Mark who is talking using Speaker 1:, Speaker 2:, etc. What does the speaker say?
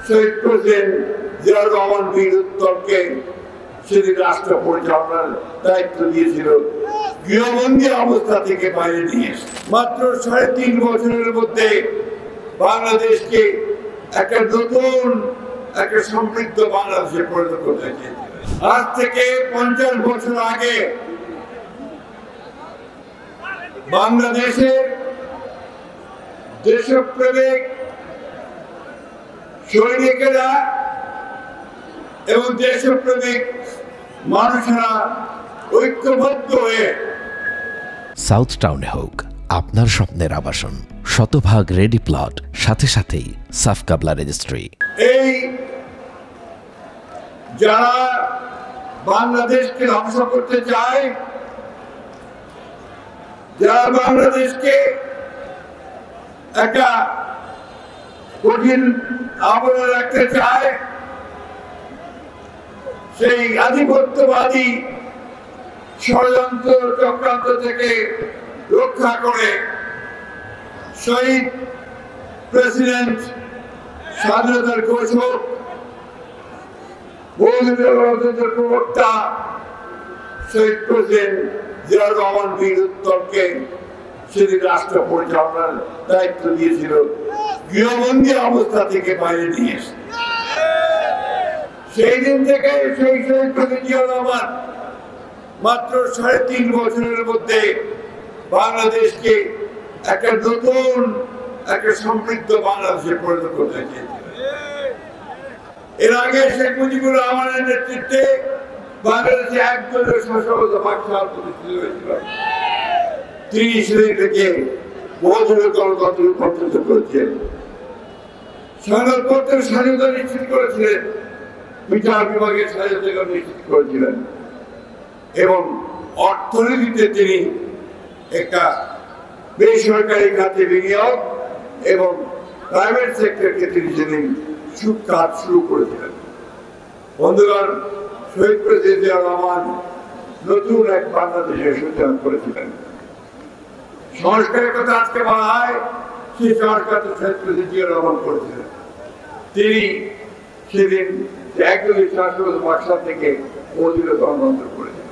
Speaker 1: শহীদ president Ziaur Rahman বীর উত্তমকে সেদিন রাষ্ট্র পরিচালনার দায়িত্ব দিয়েছিল গৃহবন্দী অবস্থা থেকে বাইরে নিয়ে মাত্র ৩.৫ বছরের মধ্যে বাংলাদেশকে একটা নতুন একটা সমৃদ্ধ বাংলাদেশে পরিণত করতে চেয়েছিল। আজ থেকে ৫০ বছর আগে বাংলাদেশের দেশপ্রেমিক সৈনিকেরা এবং দেশপ্রেমিক মানুষেরা ঐক্যবদ্ধ হয়ে
Speaker 2: সাউথ টাউনে হোক আপনার স্বপ্নের আবাসন, শতভাগ রেডি প্লট, সাথে সাথেই সাফ কাবলা রেজিস্ট্রি।
Speaker 1: এই যারা বাংলাদেশকে ধ্বংস করতে চায়, যারা বাংলাদেশকে একটা কঠিন আবরণে রাখতে চায়, সেই আধিপত্যবাদী ষড়যন্ত্র চক্রান্ত থেকে রক্ষা করে শহীদ প্রেসিডেন্ট, স্বাধীনতার ঘোষক, বহুদিনের গণতন্ত্রের প্রবক্তা শহীদ প্রেসিডেন্ট জিয়াউর রহমান বীর উত্তমকে সেদিন রাষ্ট্র পরিচালনার দায়িত্ব দিয়েছিল গৃহবন্দী অবস্থা থেকে বাইরে নিয়ে এসে। সেই দিন থেকে সেই শহীদ প্রেসিডেন্ট জিয়াউর রহমান মাত্র ৩.৫ বছরের মধ্যে বাংলাদেশকে একটা নতুন একটা সমৃদ্ধ বাংলাদেশে পরিণত করতে চেয়েছিল। এর আগে শেখ মুজিবুর রহমানের নেতৃত্বে বাংলাদেশে একদলীয় শাসক বাকশাল প্রতিষ্ঠিত হয়েছিল। তিনি সেদিকে বহুদলীয় গণতন্ত্র রূপান্তরিত করেছেন, সংবাদপত্রের স্বাধীনতা নিশ্চিত করেছিলেন, বিচার বিভাগের স্বাধীনতা নিশ্চিত করেছিলেন এবং অর্থনীতিতে তিনি একটা বেসরকারি খাতে বিনিয়োগ এবং প্রাইভেট সেক্টরকে তিনি সেদিন কাজ শুরু করেছিলেন। বন্ধুগণ, শহীদ প্রেসিডেন্ট জিয়াউর রহমান নতুন এক বাংলাদেশের সূচনা করেছিলেন। সংস্কারের কথা আজকে বলা হয়, সেই সংস্কার তো শহীদ প্রেসিডেন্ট জিয়াউর রহমান করেছিলেন। তিনি সেদিন একদলীয় শাসক বাকশাল থেকে বহুদলীয় গণতন্ত্র করেছেন।